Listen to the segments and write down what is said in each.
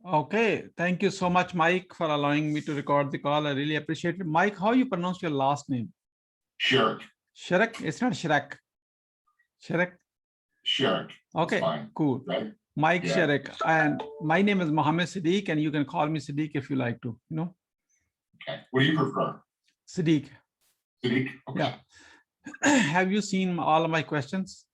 Okay, thank you so much, Mike, for allowing me to record the call. I really appreciate it. Mike, how you pronounce your last name? Shereck. Shereck? It's not Shereck. Shereck? Shereck. Okay, fine. cool. Right? Mike Yeah. Shereck. And my name is Mohammed Siddique, and you can call me Siddique if you like to, Okay. What do you prefer? Siddique. Siddique? Okay. Yeah. Have you seen all of my questions?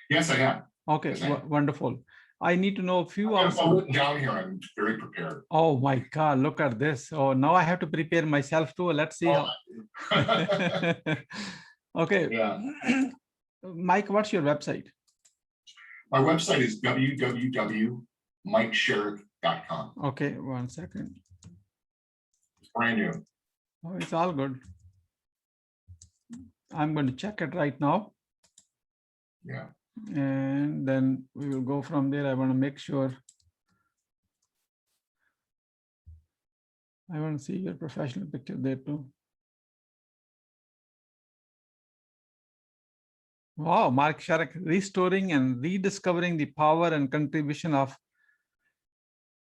Yes, I have. Okay, Yes, I have. wonderful. I need to know a few I'm written down here. I'm very prepared. Oh my God, look at this. Oh, now I have to prepare myself too. Let's see how. Okay. Yeah. Mike, what's your website? My website is www.mikeshereck.com. Okay, 1 second. It's brand new. Oh, it's all good. I'm going to check it right now. Yeah. And then we will go from there. I want to make sure. I want to see your professional picture there too. Wow, Mark Shereck, restoring and rediscovering the power and contribution of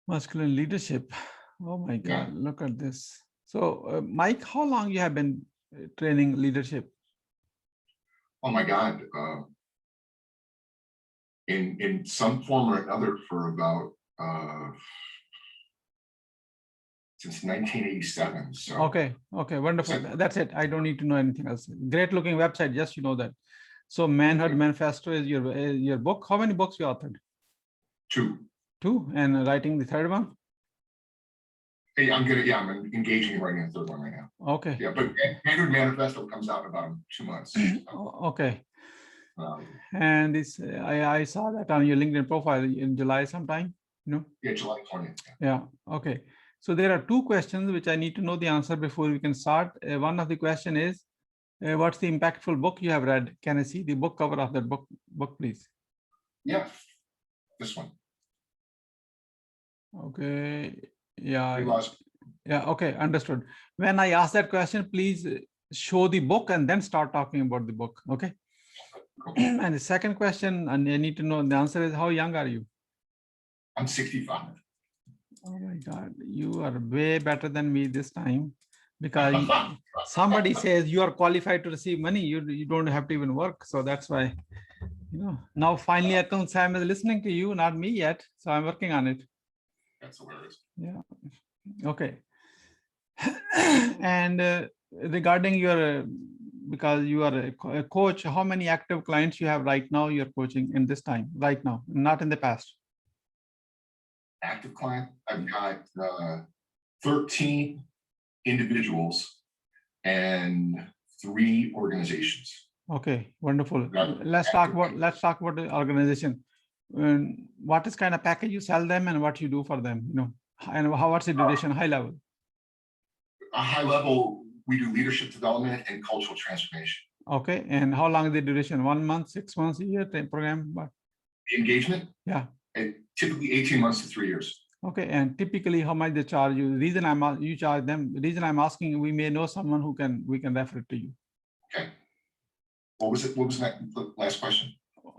masculine leadership. Oh my God, yeah. Look at this. So Mike, how long you have been training leadership? Oh my God. In some form or another for about since 1987. So okay, wonderful. That's it. I don't need to know anything else. Great looking website, just you know that. So Manhood Manifesto is your book. How many books you authored? 2. 2, and writing the third one? Hey, I'm engaging in writing a third one right now. Okay. Yeah, but Manhood Manifesto comes out in about 2 months. So. Okay. And this I saw that on your LinkedIn profile in July sometime, Yeah, July 20th. Yeah. Okay. So there are 2 questions which I need to know the answer before we can start. One of the question is, what's the impactful book you have read? Can I see the book cover of that book, please? Yeah, this one. Okay. Yeah. Yeah. Okay. Understood. When I ask that question, please show the book and then start talking about the book. Okay. And the second question, and I need to know the answer is, how young are you? I'm 65. Oh my God, you are way better than me this time, because somebody says you are qualified to receive money. You don't have to even work. So that's why, now finally Akil Sam is listening to you, not me yet. So I'm working on it. That's hilarious. Yeah. Okay. And regarding your, because you are a coach, how many active clients you have right now you're coaching in this time, right now, not in the past? Active client, I've got 13 individuals and 3 organizations. Okay, wonderful. Let's talk about the organization. What is kind of package you sell them and what you do for them, and what's the duration, high level? A high level, we do leadership development and cultural transformation. Okay, and how long is the duration? 1 month, 6 months, a year program? What? The engagement? Yeah. Typically 18 months to 3 years. Okay, and typically how much they charge you? Reason you charge them. The reason I'm asking, we may know someone who we can refer it to you. Okay. What was it? What was that last question?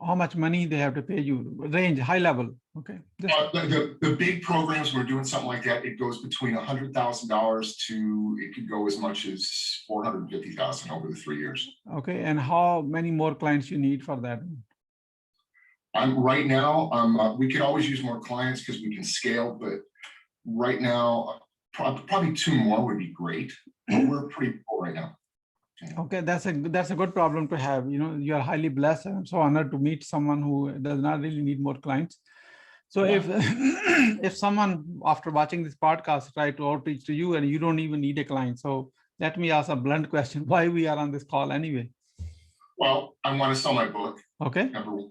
How much money they have to pay you? Range, high level. Okay. The big programs, we're doing something like that. It goes between $100,000 to, it could go as much as $450,000 over the 3 years. Okay, and how many more clients you need for that? Right now, we could always use more clients because we can scale, but right now, probably 2 more would be great. But we're pretty full right now. Okay, that's a good problem to have. You are highly blessed. I'm so honored to meet someone who does not really need more clients. So yeah. if someone after watching this podcast try to outreach to you and you don't even need a client, so let me ask a blunt question: why we are on this call anyway? Well, I want to sell my book. Okay. Number 1.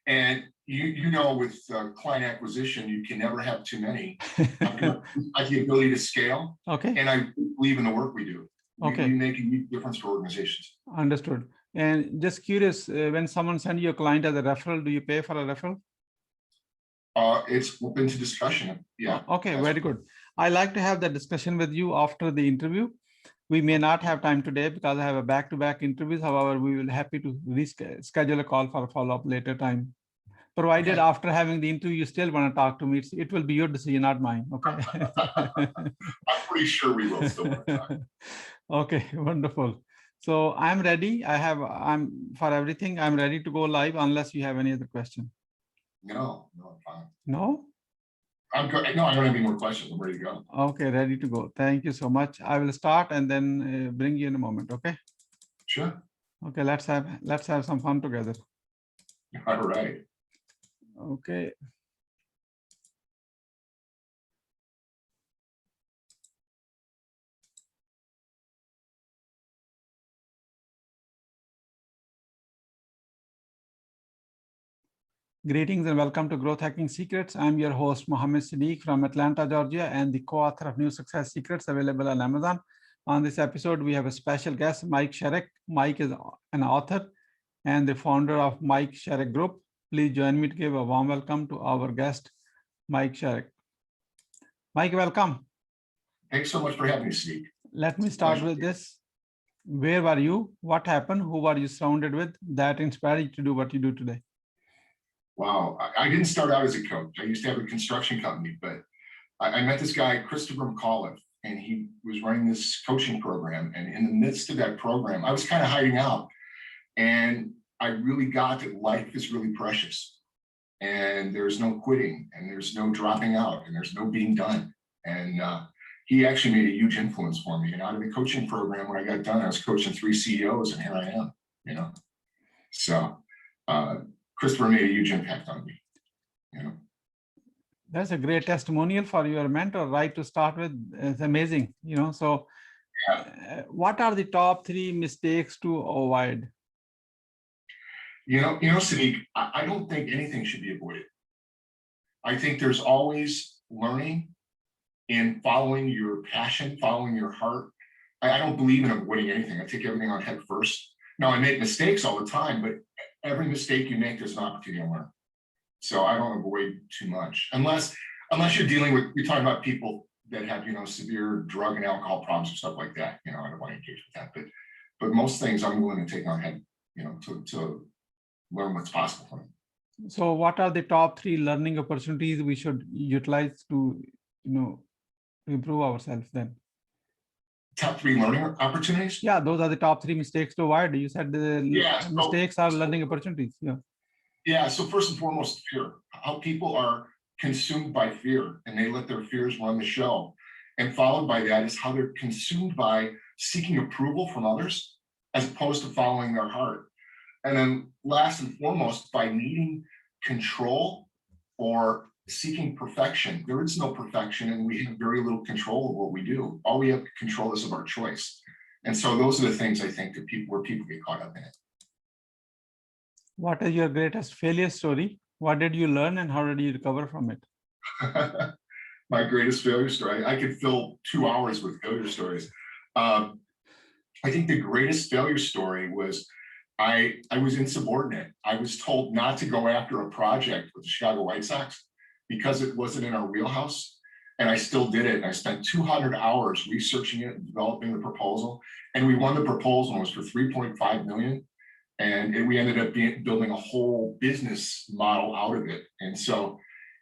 And with client acquisition, you can never have too many. I have the ability to scale. Okay. And I believe in the work we do. Okay. We make a huge difference for organizations. Understood. And just curious, when someone sends you a client as a referral, do you pay for a referral? It's open to discussion. Yeah. Okay, very good. I like to have that discussion with you after the interview. We may not have time today because I have a back-to-back interviews. However, we will happy to reschedule a call for a follow-up later time. Provided Okay. after having the interview, you still want to talk to me, it will be your decision, not mine. Okay. I'm pretty sure we will still want to talk. Okay, wonderful. So I'm ready. I'm for everything. I'm ready to go live unless you have any other question. No, I'm fine. No? I'm good. No, I don't have any more questions. I'm ready to go. Okay, ready to go. Thank you so much. I will start and then bring you in a moment. Okay. Sure. Okay, let's have some fun together. All right. Okay. Greetings and welcome to Growth Hacking Secrets. I'm your host, Mohammed Siddique from Atlanta, Georgia, and the co-author of New Success Secrets, available on Amazon. On this episode, we have a special guest, Mike Shereck. Mike is an author and the founder of Mike Shereck Group. Please join me to give a warm welcome to our guest, Mike Shereck. Mike, welcome. Thanks so much for having me, Steve. Let me start with this. Where were you? What happened? Who were you surrounded with that inspired you to do what you do today? Wow. I didn't start out as a coach. I used to have a construction company, but I met this guy, Christopher McAuliffe, and he was running this coaching program. And in the midst of that program, I was kind of hiding out. And I really got that life is really precious. And there's no quitting, and there's no dropping out, and there's no being done. And he actually made a huge influence for me. And out of the coaching program, when I got done, I was coaching 3 CEOs, and here I am, you know. So Christopher made a huge impact on me, you know. That's a great testimonial for your mentor, right? To start with, it's amazing, you know. So Yeah. What are the top 3 mistakes to avoid? You know, Siddique, I don't think anything should be avoided. I think there's always learning in following your passion, following your heart. I don't believe in avoiding anything. I take everything on head first. Now, I make mistakes all the time, but every mistake you make, there's an opportunity to learn. So I don't avoid too much, unless you're dealing with, you're talking about people that have, you know, severe drug and alcohol problems and stuff like that. You know, I don't want to engage with that, but most things I'm willing to take on head, you know, to learn what's possible for me. So what are the top 3 learning opportunities we should utilize to, you know, to improve ourselves then? Top 3 learning opportunities? Yeah, those are the top 3 mistakes to avoid. You said the mistakes are learning opportunities. Yeah. Yeah, so first and foremost, fear. How people are consumed by fear, and they let their fears run the show. And followed by that is how they're consumed by seeking approval from others as opposed to following their heart. And then last and foremost, by needing control or seeking perfection. There is no perfection, and we have very little control of what we do. All we have control is of our choice. And so those are the things I think that people get caught up in it. What is your greatest failure story? What did you learn and how did you recover from it? My greatest failure story. I could fill 2 hours with failure stories. I think the greatest failure story was I was insubordinate. I was told not to go after a project with the Chicago White Sox because it wasn't in our wheelhouse. And I still did it. And I spent 200 hours researching it and developing the proposal. And we won the proposal. It was for $3.5 million. And we ended up building a whole business model out of it. And so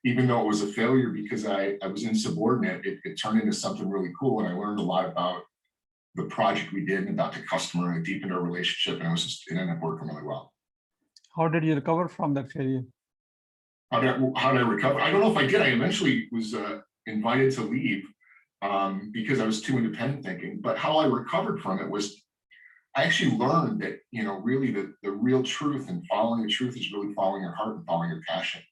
even though it was a failure because I was insubordinate, it turned into something really cool. And I learned a lot about the project we did and about the customer, and it deepened our relationship. And it ended up working really well. How did you recover from that failure? How did I recover? I don't know if I did. I eventually was invited to leave because I was too independent thinking. But how I recovered from it was I actually learned that, you know, really the real truth and following the truth is really following your heart and following your passion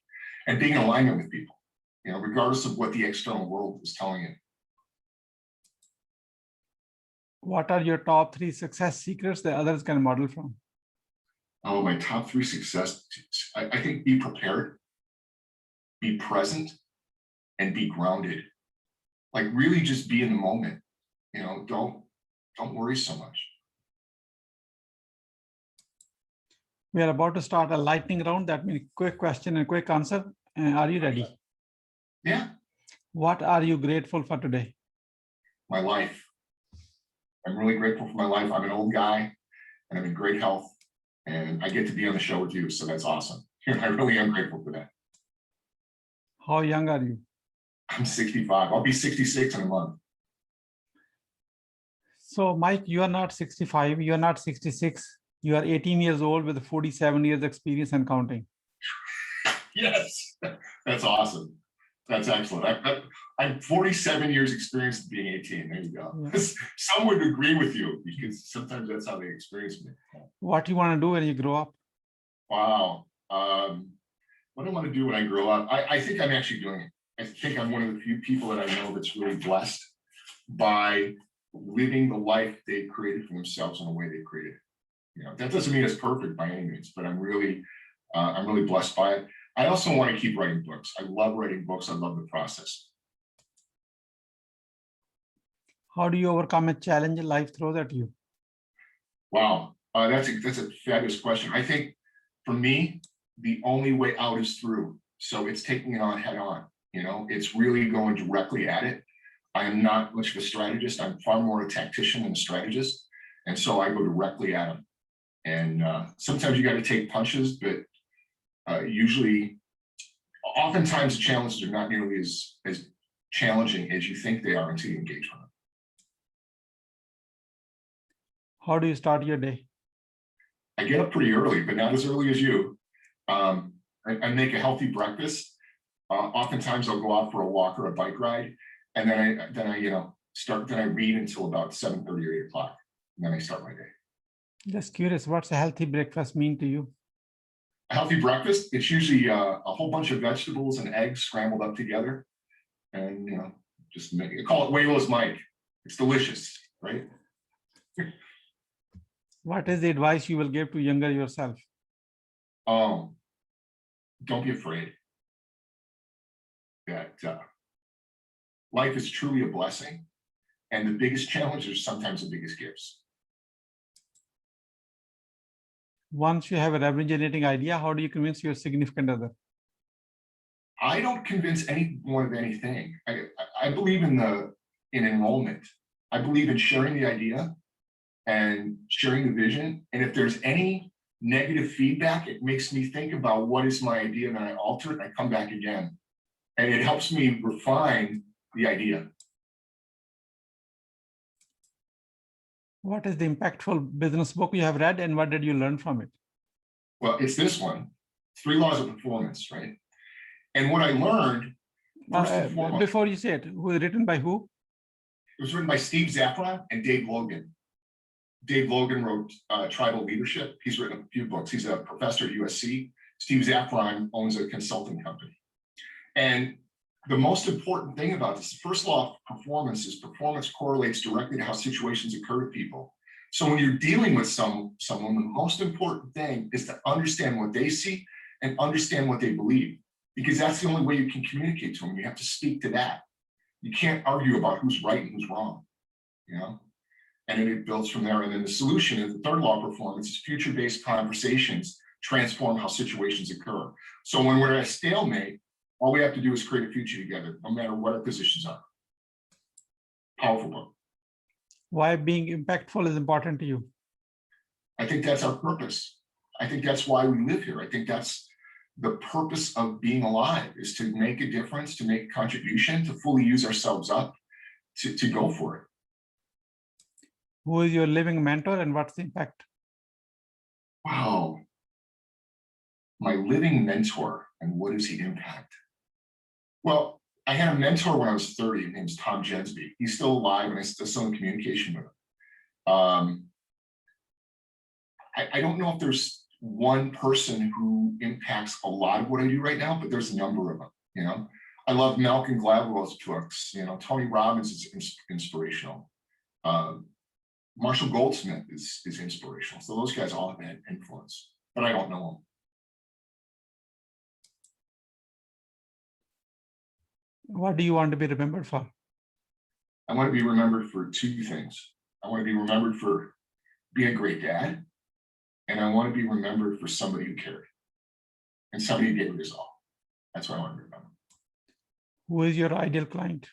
and being in alignment with people, you know, regardless of what the external world is telling you. What are your top 3 success secrets that others can model from? Oh, my top 3 success. I think be prepared, be present, and be grounded. Like really just be in the moment, you know, don't worry so much. We are about to start a lightning round. That means quick question and quick answer. Are you ready? Yeah. What are you grateful for today? My life. I'm really grateful for my life. I'm an old guy and I'm in great health and I get to be on the show with you. So that's awesome. And I really am grateful for that. How young are you? I'm 65. I'll be 66 in a month. So Mike, you are not 65, you are not 66. You are 18 years old with 47 years experience and counting. Yes, that's awesome. That's excellent. I'm 47 years experience being 18. There you go. Yeah. Some would agree with you because sometimes that's how they experience me. What do you want to do when you grow up? Wow. What do I want to do when I grow up? I think I'm actually doing it. I think I'm one of the few people that I know that's really blessed by living the life they've created for themselves in the way they created it. You know, that doesn't mean it's perfect by any means, but I'm really blessed by it. I also want to keep writing books. I love writing books. I love the process. How do you overcome a challenge life throws at you? Wow, that's a fabulous question. I think for me, the only way out is through. So it's taking it on head on. You know, it's really going directly at it. I am not much of a strategist. I'm far more a tactician than a strategist. And so I go directly at them. And sometimes you got to take punches, but usually, oftentimes the challenges are not nearly as challenging as you think they are until you engage with them. How do you start your day? I get up pretty early, but not as early as you. I make a healthy breakfast. Oftentimes I'll go out for a walk or a bike ride, and then I read until about 7:30 or 8 o'clock, and then I start my day. Just curious, what's a healthy breakfast mean to you? A healthy breakfast, it's usually a whole bunch of vegetables and eggs scrambled up together, and just call it Waylo's Mike. It's delicious, right? What is the advice you will give to younger yourself? Don't be afraid. That life is truly a blessing, and the biggest challenges are sometimes the biggest gifts. Once you have a revenue-generating idea, how do you convince your significant other? I don't convince anyone of anything. I believe in enrollment. I believe in sharing the idea and sharing the vision. And if there's any negative feedback, it makes me think about what is my idea, and then I alter it and I come back again. And it helps me refine the idea. What is the impactful business book you have read, and what did you learn from it? Well, it's this one, 3 Laws of Performance, right? And what I learned, first and foremost, before you say it, who is written by who? It was written by Steve Zaffron and Dave Logan. Dave Logan wrote Tribal Leadership. He's written a few books. He's a professor at USC. Steve Zaffron owns a consulting company. And the most important thing about this, the first law of performance is performance correlates directly to how situations occur to people. So when you're dealing with someone, the most important thing is to understand what they see and understand what they believe, because that's the only way you can communicate to them. You have to speak to that. You can't argue about who's right and who's wrong, and then it builds from there. And then the solution is the third law of performance is future-based conversations transform how situations occur. So when we're at a stalemate, all we have to do is create a future together, no matter what our positions are. Powerful book. Why being impactful is important to you? I think that's our purpose. I think that's why we live here. I think that's the purpose of being alive, is to make a difference, to make a contribution, to fully use ourselves up, to go for it. Who is your living mentor, and what's the impact? Wow. My living mentor, and what does he impact? Well, I had a mentor when I was 30. His name's Tom Jensby. He's still alive, and I still in communication with him. I don't know if there's one person who impacts a lot of what I do right now, but there's a number of them. I love Malcolm Gladwell's books. Tony Robbins is inspirational. Marshall Goldsmith is inspirational. So those guys all have had influence, but I don't know them. What do you want to be remembered for? I want to be remembered for 2 things. I want to be remembered for being a great dad, and I want to be remembered for somebody who cared and somebody who gave it his all. That's what I want to be remembered. Who is your ideal client?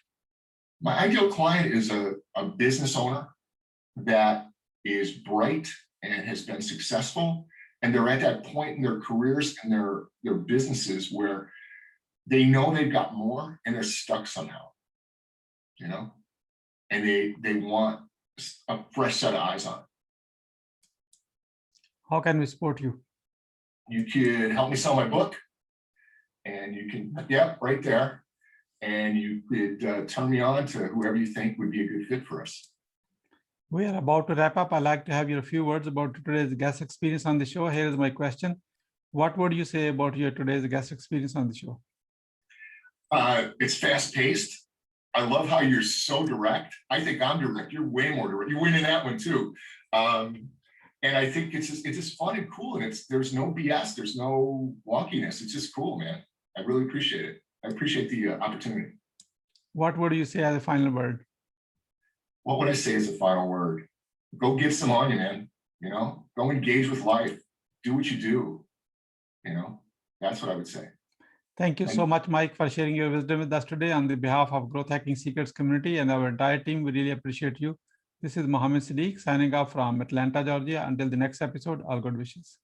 My ideal client is a business owner that is bright and has been successful And they're at that point in their careers and their businesses where they know they've got more and they're stuck somehow, you know, and they want a fresh set of eyes on it. How can we support you? You can help me sell my book, and you can, yeah, right there. And you could turn me on to whoever you think would be a good fit for us. We are about to wrap up. I'd like to have your few words about today's guest experience on the show. Here is my question. What would you say about your today's guest experience on the show? It's fast paced. I love how you're so direct. I think I'm direct. You're way more direct. You're winning that one too. And I think it's just fun and cool. And there's no BS. There's no wonkiness. It's just cool, man. I really appreciate it. I appreciate the opportunity. What would you say as a final word? What would I say as a final word? Go give some on you, man. You know, go engage with life. Do what you do. You know, that's what I would say. Thank you so much, Mike, for sharing your wisdom with us today on the behalf of Growth Hacking Secrets community and our entire team. We really appreciate you. This is Mohammed Siddique signing off from Atlanta, Georgia. Until the next episode, all good wishes.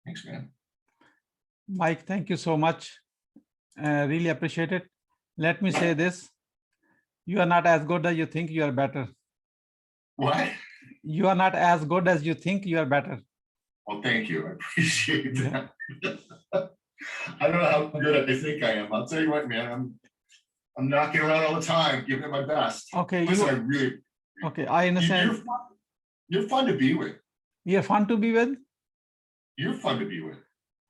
Thanks, man. Mike, thank you so much. Really appreciate it. Let me say this. You are not as good as you think, you are better. What? You are not as good as you think, you are better. Well, thank you. I appreciate that. I don't know how good I think I am. I'll tell you what, man, I'm knocking around all the time, giving it my best. Okay. Listen, okay, I understand. You're fun to be with. You're fun to be with? You're fun to be with.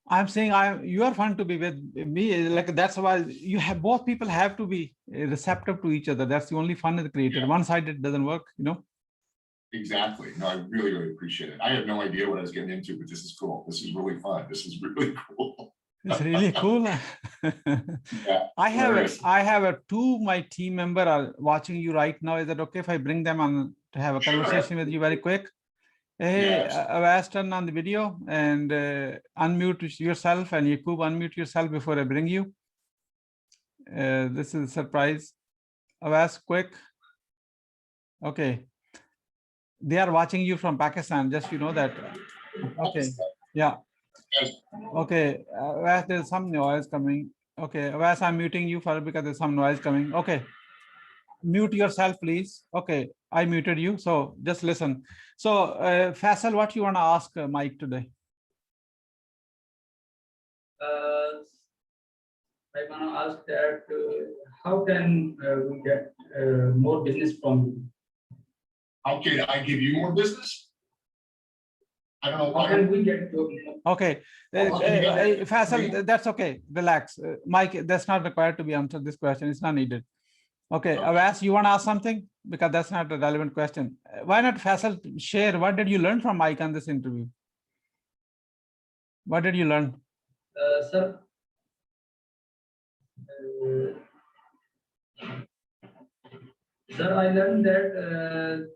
I'm saying you are fun to be with me. Like that's why you have both people have to be receptive to each other. That's the only fun is created. Yeah. One-sided doesn't work, you know. Exactly. No, I really, really appreciate it. I had no idea what I was getting into, but this is cool. This is really fun. This is really cool. It's really cool. Yeah, I have two my team member are watching you right now. Is that okay if I bring them on to have a conversation with you very quick? Hey, Avas, turn on the video and unmute yourself, and Yakub, unmute yourself before I bring you. This is a surprise. Avas, quick. Okay. They are watching you from Pakistan, just you know that. Okay. Yeah. Okay. Avas, there's some noise coming. Okay. Avas, I'm muting you for because there's some noise coming. Okay. Mute yourself, please. Okay. I muted you. So just listen. So Faisal, what you want to ask Mike today? I want to ask that how can we get more business from you? How can I give you more business? I don't know. How can we get more? Okay. Faisal, that's okay. Relax. Mike, that's not required to be answered this question. It's not needed. Okay. Avas, you want to ask something? Because that's not a relevant question. Why not Faisal share? What did you learn from Mike on this interview? What did you learn? Sir, I learned that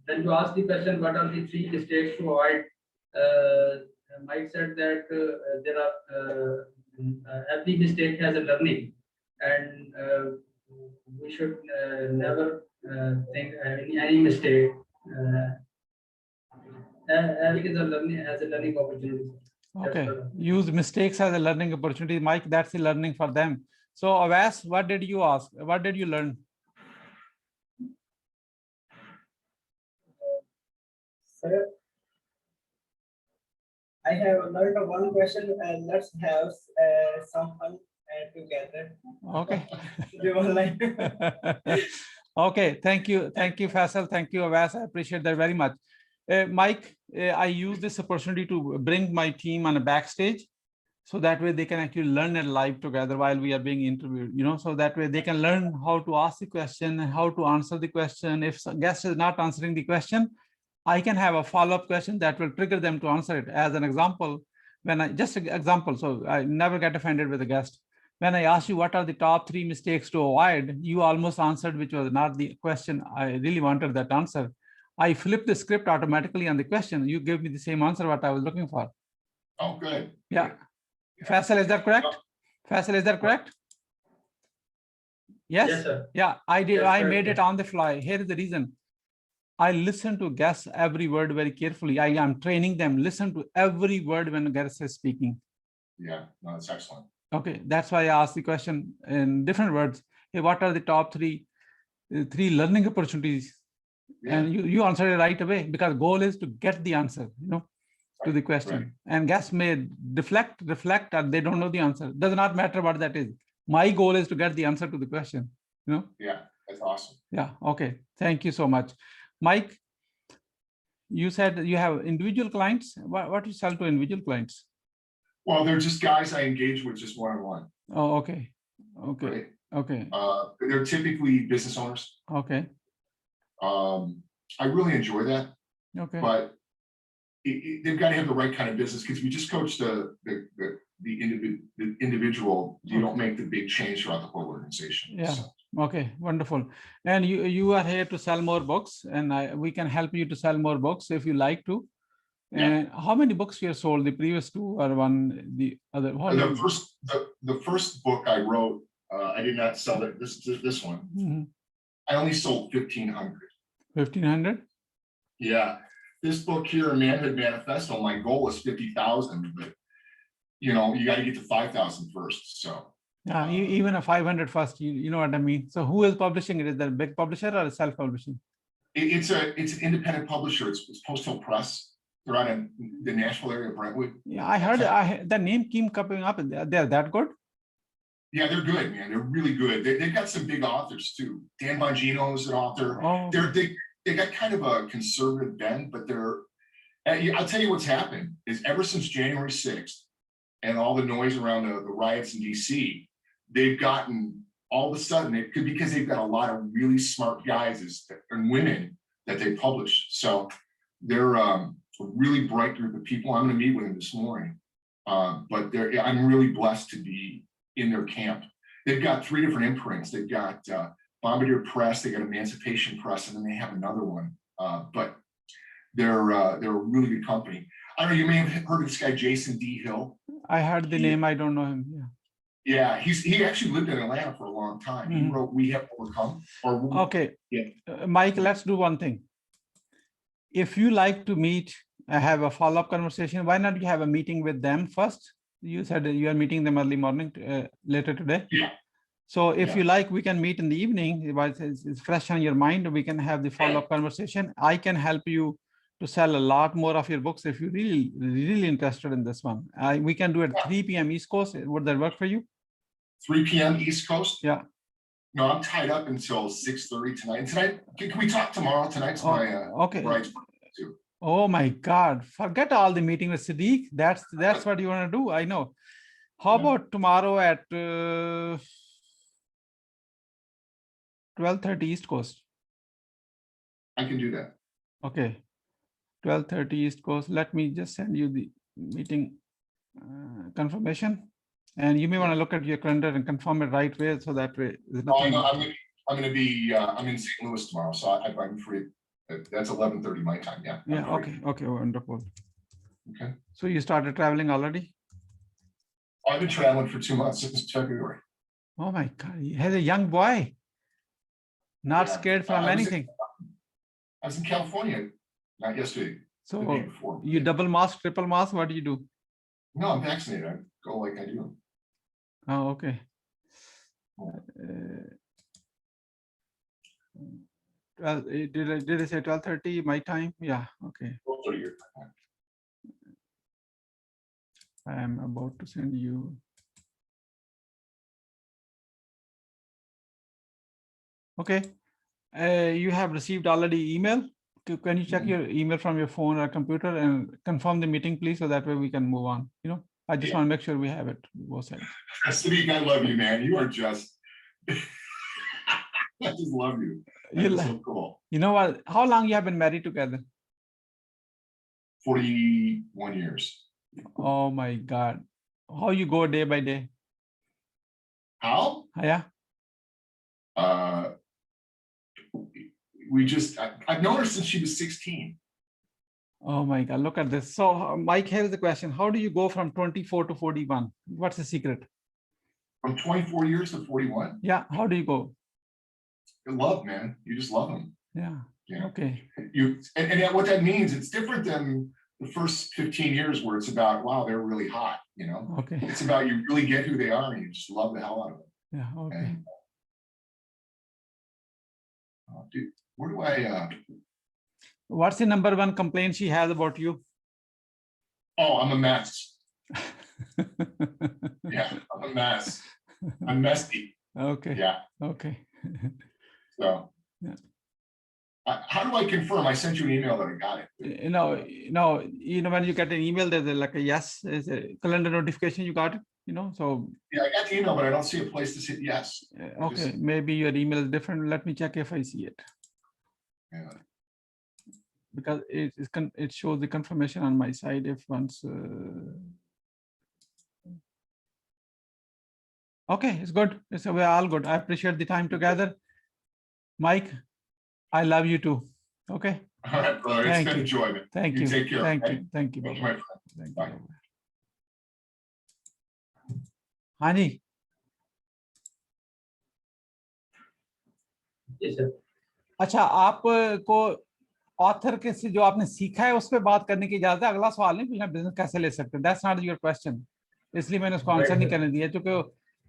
when you ask the question, what are the 3 mistakes to avoid? Mike said that there are every mistake has a learning, and we should never think any mistake as a learning opportunity. Okay, use mistakes as a learning opportunity. Mike, that's the learning for them. So Avas, what did you ask? What did you learn? Sir, I have learned one question, and let's have some fun together. Okay. Okay, thank you, Faisal. Thank you, Avas. I appreciate that very much. Mike, I use this opportunity to bring my team on a backstage, so that way they can actually learn it live together while we are being interviewed. You know, so that way they can learn how to ask the question and how to answer the question. If a guest is not answering the question, I can have a follow-up question that will trigger them to answer it. As an example, so I never get offended with a guest. When I asked you what are the top 3 mistakes to avoid, you almost answered, which was not the question. I really wanted that answer. I flipped the script automatically on the question. You gave me the same answer what I was looking for. Oh, good. Yeah. Faisal, is that correct? Faisal, is that correct? Yes? Yes, sir. Yeah, I did. Yes, I correct. made it on the fly. Here is the reason. I listen to guests every word very carefully. I am training them. Listen to every word when a guest is speaking. Yeah, no, that's excellent. Okay, that's why I asked the question in different words. Hey, what are the top three learning opportunities? Yeah. And you answered it right away, because goal is to get the answer, to the question. right. And guests may reflect, and they don't know the answer. Does not matter what that is. My goal is to get the answer to the question. Yeah, that's awesome. Yeah. Okay. Thank you so much, Mike. You said you have individual clients. What do you sell to individual clients? Well, they're just guys I engage with just one-on-one. Oh, okay. Okay. Right? Okay. They're typically business owners. Okay. I really enjoy that, Okay. but they've got to have the right kind of business, because if you just coach the individual, you don't make the big change throughout the whole organization. Yeah. So, Okay. Wonderful. And you are here to sell more books, and we can help you to sell more books if you like to. Yeah. And how many books you have sold? The previous two or the other? the first book I wrote, I did not sell it. This one, Mhm. I only sold 1,500. 1,500. Yeah, this book here, Manhood Manifesto, my goal is 50,000, but you got to get to 5,000 first. So Yeah, even a 500 first. You know what I mean. So who is publishing it? Is that a big publisher or a self-publishing? it's an independent publisher. It's Post Hill Press. They're out in the Nashville area of Brentwood. Yeah, I heard the name keep coming up. They're that good. Yeah, they're good, man. They're really good. They've got some big authors too. Dan Bongino is an author. Oh. They got kind of a conservative bend, but I'll tell you what's happened is ever since January 6th and all the noise around the riots in DC, they've gotten all of a sudden, because they've got a lot of really smart guys and women that they publish. So they're a really bright group of people. I'm going to meet with them this morning. But I'm really blessed to be in their camp. They've got 3 different imprints. They've got Bombardier Press, they got Emancipation Press, and then they have another one. But they're a really good company. I don't know, you may have heard of this guy, Jason D. Hill. I heard the name, I don't know him. Yeah. Yeah, he actually lived in Atlanta for a long time. He wrote We Have Overcome. Okay. Yeah. Mike, let's do one thing. If you like to meet, have a follow-up conversation, why not you have a meeting with them first? You said you are meeting them early morning, later today. Yeah. So if you like, we can meet in the evening. It's fresh on your mind. We can have the follow-up conversation. I can help you to sell a lot more of your books if you're really interested in this one. We can do it at 3 p.m. East Coast. Would that work for you? 3 p.m. East Coast? Yeah. No, I'm tied up until 6:30 tonight. Tonight, can we talk tomorrow? Tonight's my okay. bride's too. Oh my God! Forget all the meeting with Siddique. That's what you want to do. I know. How about tomorrow at 12:30 East Coast? I can do that. Okay, 12:30 East Coast. Let me just send you the meeting confirmation, and you may want to look at your calendar and confirm it right way, so that way there's nothing. I'm going to be. I'm in St. Louis tomorrow, so I'm free. That's 11:30 my time. Yeah. Yeah. Okay. Okay. Wonderful. Okay. So you started traveling already? I've been traveling for 2 months since February. Oh my God! He has a young boy. Not scared from anything. I was in California, not yesterday. So the day before. you double mask, triple mask. What do you do? No, I'm vaccinated. I go like I do. Oh, okay. Did I say 12:30 my time? Yeah. Okay. I am about to send you. Okay. You have received already email. Can you check your email from your phone or computer and confirm the meeting, please, so that way we can move on. I just want to make sure we have it. Both sides. Siddique, I love you, man. You are just. I just love you. You're so cool. You know what? How long you have been married together? 41 years. Oh my God. How you go day by day? How? Yeah. I've known her since she was 16. Oh my God, look at this. So Mike, here's the question. How do you go from 24 to 41? What's the secret? From 24 years to 41? Yeah, how do you go? Love, man. You just love them. Yeah. Yeah. Okay. And what that means, it's different than the first 15 years where it's about, wow, they're really hot, you know? Okay. It's about you really get who they are and you just love the hell out of them. Yeah. Okay. And, dude, where do I, What's the number one complaint she has about you? oh, I'm a mess. Yeah, I'm a mess. I'm messy. Okay. Yeah. Okay. So, Yeah. How do I confirm? I sent you an email that I got it. When you get an email, there's like a yes, there's a calendar notification. You got it. So Yeah, I got the email, but I don't see a place to say yes. okay, maybe your email is different. Let me check if I see it. Yeah. Because it shows the confirmation on my side if once. Okay, it's good. We're all good. I appreciate the time together. Mike, I love you too. Okay. All right, brother. It's been enjoyment. Thank you. Take care. Thank Okay? you. Thank you. Thank you, Bye-bye. my friend. Thank you. Bye. Bye-bye. हाँ जी Yes, sir. अच्छा, आपको author के से जो आपने सीखा है उस पर बात करने की इजाजत है। अगला सवाल नहीं पूछना बिजनेस कैसे ले सकते हैं, दैट्स नॉट योर क्वेश्चन, इसलिए मैंने उसको आंसर नहीं करने दिया क्योंकि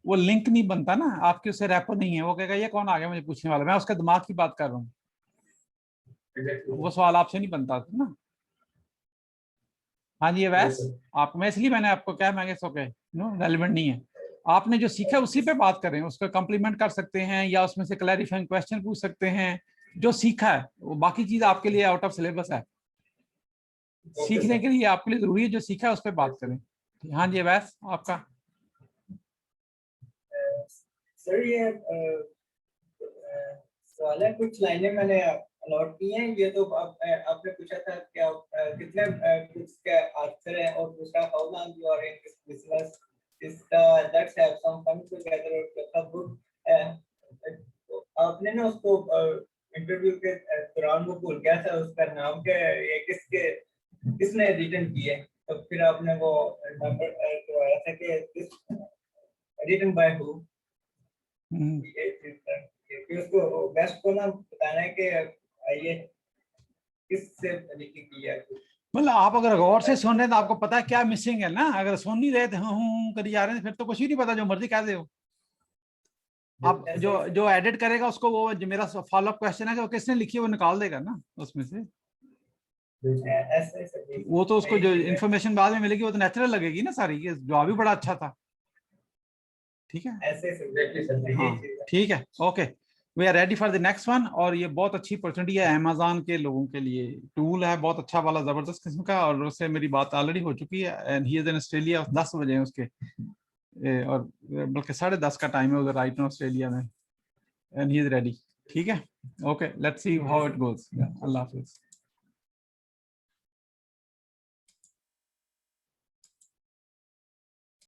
वो लिंक नहीं बनता ना, आपके उससे रैपो नहीं है। वो कहेगा ये कौन आ गया मुझे पूछने वाला, मैं उसके दिमाग की बात कर रहा हूँ, वो सवाल आपसे नहीं बनता था ना। हाँ जी वैस आप, मैं इसलिए मैंने आपको क्या मैं ओके रेलिवेंट नहीं है। आपने जो सीखा उसी पे बात करें, उसको कम्प्लीमेंट कर सकते हैं या उसमें से क्लैरिफाइंग क्वेश्चन पूछ सकते हैं। जो सीखा है वो बाकी चीज आपके लिए आउट ऑफ सिलेबस है, सीखने के लिए आपके लिए जरूरी है जो सीखा है उस पर बात करें। हाँ जी वैस आपका सर ये सवाल है, कुछ लाइनें मैंने नोट की हैं। ये तो आपने पूछा था कि आप कितने कुछ के आंसर हैं, और दूसरा how long you are in this business, that's have some fun together और गुड। आपने ना उसको इंटरव्यू के दौरान वो भूल गया था उसका नाम क्या है, ये किसने रिटर्न किए, तो फिर आपने वो नंबर करवाया था कि दिस रिटन बाय हु। फिर उसको बेस्ट को ना बताना है कि ये किससे तरीके की है। मतलब आप अगर गौर से सुन रहे हैं तो आपको पता है क्या मिसिंग है ना, अगर सुन नहीं रहे थे करी जा रहे हैं फिर तो कुछ ही नहीं पता, जो मर्जी कह दे हो आप। जो एडिट करेगा उसको वो जो मेरा फॉलो अप क्वेश्चन है कि वो किसने लिखी है वो निकाल देगा ना उसमें से, वो तो उसको जो इन्फॉर्मेशन बाद में मिलेगी वो तो नेचुरल लगेगी ना सारी, ये जवाब भी बड़ा अच्छा था। ठीक है हाँ ठीक है okay, we are ready for the next one. और ये बहुत अच्छी अपॉर्चुनिटी है अमेज़न के लोगों के लिए, टूल है बहुत अच्छा वाला जबरदस्त किस्म का, और उससे मेरी बात ऑलरेडी हो चुकी है and he is in Australia, 10 बजे हैं उसके और बल्कि 10:30 का टाइम है उधर राइट इन ऑस्ट्रेलिया में, एंड ही इज रेडी। ठीक है okay, let's see how it goes. Allah Hafiz.